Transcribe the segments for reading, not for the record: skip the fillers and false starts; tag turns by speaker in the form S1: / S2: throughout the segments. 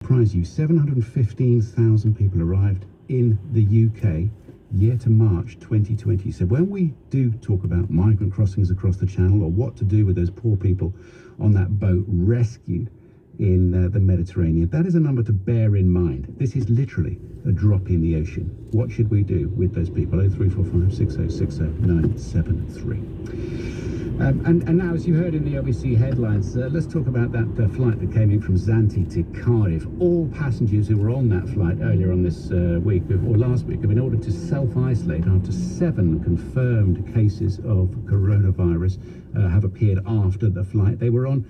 S1: Surprise you, 715,000 people arrived in the UK year to March 2020. So when we do talk about migrant crossings across the Channel, or what to do with those poor people on that boat rescued in the Mediterranean, that is a number to bear in mind. This is literally a drop in the ocean. What should we do with those people? 0345 6060 973. And now, as you heard in the OBC headlines, let's talk about that flight that came in from Zante to Cardiff. All passengers who were on that flight earlier on this week, or last week, have been ordered to self-isolate after 7 confirmed cases of coronavirus have appeared after the flight. They were on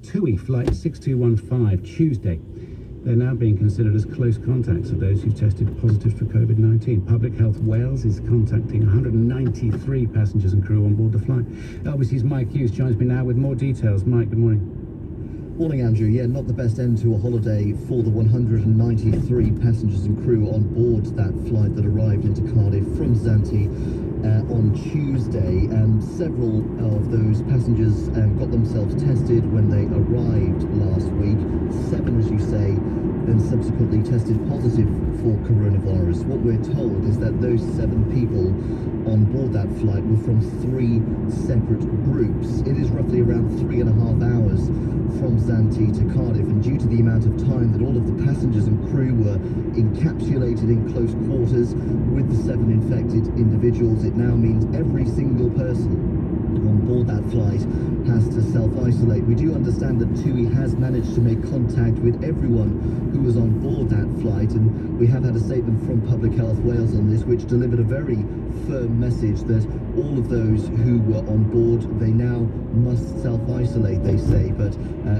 S1: TUI flight 6215 Tuesday. They're now being considered as close contacts of those who tested positive for COVID-19. Public Health Wales is contacting 193 passengers and crew on board the flight. LBC's Mike Hughes joins me now with more details. Mike, good morning.
S2: Morning, Andrew. Yeah, not the best end to a holiday for the 193 passengers and crew on board that flight that arrived into Cardiff from Zante on Tuesday. Several of those passengers got themselves tested when they arrived last week. 7, as you say, then subsequently tested positive for coronavirus. What we're told is that those 7 people on board that flight were from 3 separate groups. It is roughly around 3.5 hours from Zante to Cardiff, and due to the amount of time that all of the passengers and crew were encapsulated in close quarters with the 7 infected individuals, it now means every single person on board that flight has to self-isolate. We do understand that TUI has managed to make contact with everyone who was on board that flight, and we have had a statement from Public Health Wales on this, which delivered a very firm message that all of those who were on board, they now must self-isolate, they say, but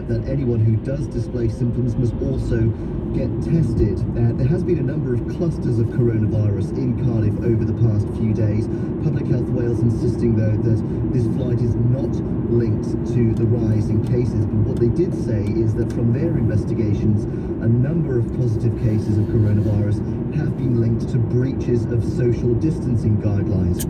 S2: that anyone who does display symptoms must also get tested. There has been a number of clusters of coronavirus in Cardiff over the past few days. Public Health Wales insisting, though, that this flight is not linked to the rise in cases, but what they did say is that from their investigations, a number of positive cases of coronavirus have been linked to breaches of social distancing guidelines,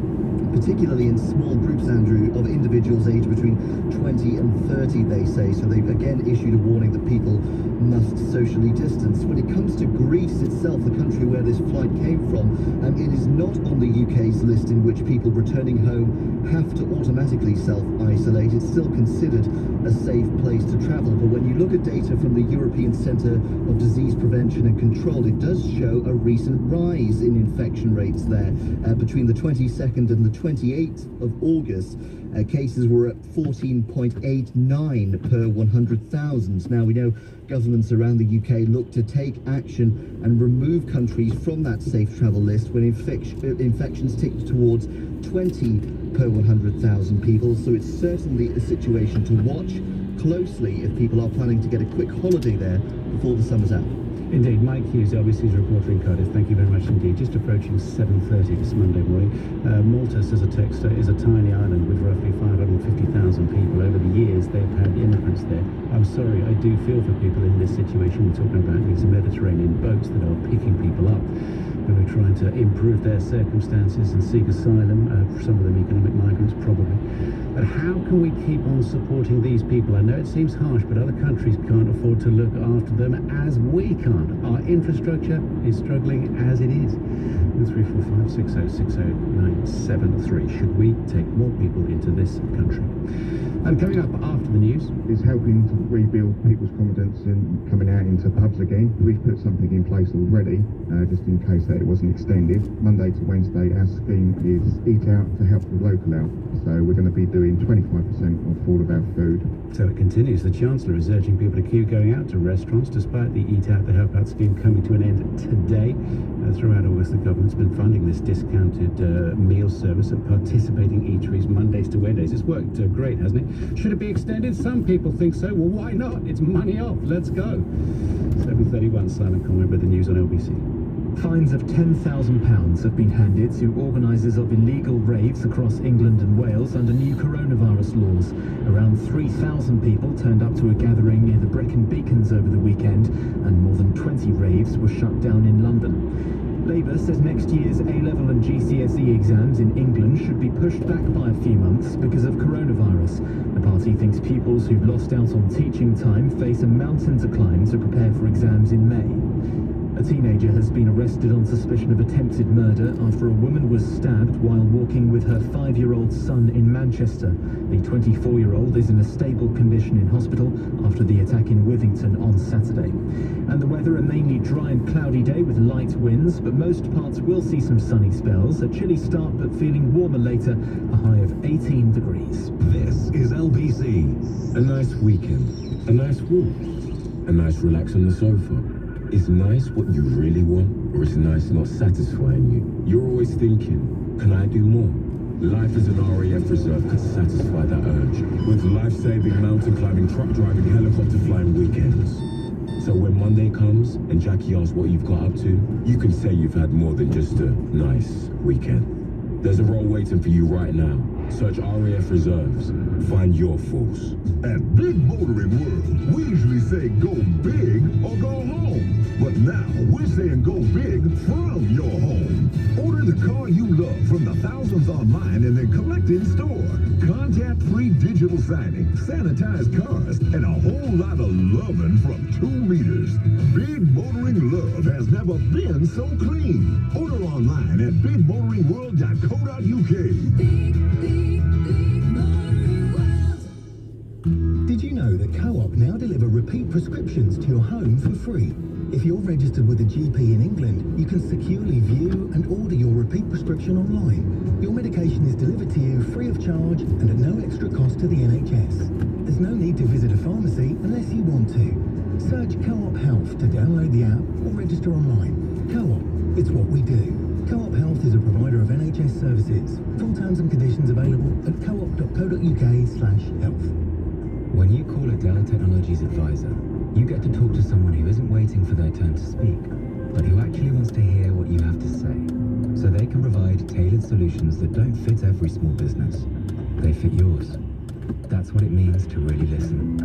S2: particularly in small groups, Andrew, of individuals aged between 20 and 30, they say. So they've again issued a warning that people must socially distance. When it comes to Greece itself, the country where this flight came from, it is not on the UK's list in which people returning home have to automatically self-isolate. It's still considered a safe place to travel. But when you look at data from the European Centre of Disease Prevention and Control, it does show a recent rise in infection rates there. Between the 22nd and the 28th of August, cases were at 14.89 per 100,000. Now, we know governments around the UK look to take action and remove countries from that safe travel list when infections tick towards 20 per 100,000 people. So it's certainly a situation to watch closely if people are planning to get a quick holiday there before the summer's out.
S1: Indeed. Mike Hughes, LBC's reporter in Cardiff. Thank you very much indeed. Just approaching 7:30 this Monday morning. Malta, says a texter, is a tiny island with roughly 550,000 people. Over the years, they've had immigrants there. I'm sorry, I do feel for people in this situation. We're talking about these Mediterranean boats that are picking people up who are trying to improve their circumstances and seek asylum. Some of them economic migrants, probably. But how can we keep on supporting these people? I know it seems harsh, but other countries can't afford to look after them as we can't. Our infrastructure is struggling as it is. 0345 6060 973. Should we take more people into this country? And coming up after the news
S3: is helping to rebuild people's confidence in coming out into pubs again. We've put something in place already, just in case that it wasn't extended. Monday to Wednesday, our scheme is Eat Out to help the local out. So we're going to be doing 25% off all of our food.
S1: So it continues. The Chancellor is urging people to keep going out to restaurants despite the Eat Out to Help Out scheme coming to an end today. Throughout August, the government's been funding this discounted meal service at participating eateries Mondays to Wednesdays. It's worked great, hasn't it? Should it be extended? Some people think so. Well, why not? It's money off. Let's go. 7:31, Simon Conway with the news on LBC.
S4: Fines of £10,000 have been handed to organisers of illegal raves across England and Wales under new coronavirus laws. Around 3,000 people turned up to a gathering near the Brecon Beacons over the weekend, and more than 20 raves were shut down in London. Labour says next year's A-level and GCSE exams in England should be pushed back by a few months because of coronavirus. The party thinks pupils who've lost out on teaching time face a mountain to climb to prepare for exams in May. A teenager has been arrested on suspicion of attempted murder after a woman was stabbed while walking with her 5-year-old son in Manchester. The 24-year-old is in a stable condition in hospital after the attack in Withington on Saturday. And the weather, a mainly dry and cloudy day with light winds, but most parts will see some sunny spells. A chilly start but feeling warmer later, a high of 18 degrees.
S5: This is LBC. A nice weekend, a nice walk, a nice relax on the sofa. Is nice what you really want, or is nice not satisfying you? You're always thinking, can I do more? Life as an RAF reserve could satisfy that urge, with life-saving, mountain climbing, truck driving, helicopter flying weekends. So when Monday comes and Jackie asks what you've got up to, you can say you've had more than just a nice weekend. There's a role waiting for you right now. Search RAF Reserves. Find your force.
S6: At Big Motoring World, we usually say go big or go home. But now we're saying go big from your home. Order the car you love from the thousands online and then collect in store. Contact-free digital signing, sanitized cars, and a whole lot of loving from 2 meters. Big Motoring Love has never been so clean. Order online at bigmotoringworld.co.uk.
S7: Did you know that Co-op now deliver repeat prescriptions to your home for free? If you're registered with a GP in England, you can securely view and order your repeat prescription online. Your medication is delivered to you free of charge and at no extra cost to the NHS. There's no need to visit a pharmacy unless you want to. Search Co-op Health to download the app or register online. Co-op, it's what we do. Co-op Health is a provider of NHS services. Full terms and conditions available at coop.co.uk/health.
S8: When you call a Dell Technologies advisor, you get to talk to someone who isn't waiting for their turn to speak, but who actually wants to hear what you have to say, so they can provide tailored solutions that don't fit every small business. They fit yours. That's what it means to really listen.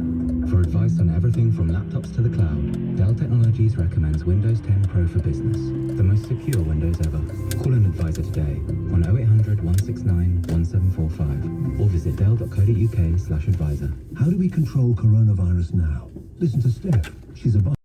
S8: For advice on everything from laptops to the cloud, Dell Technologies recommends Windows 10 Pro for Business, the most secure Windows ever. Call an advisor today on 0800 169 1745 or visit dell.co.uk/advisor.
S9: How do we control coronavirus now? Listen to Steph. She's a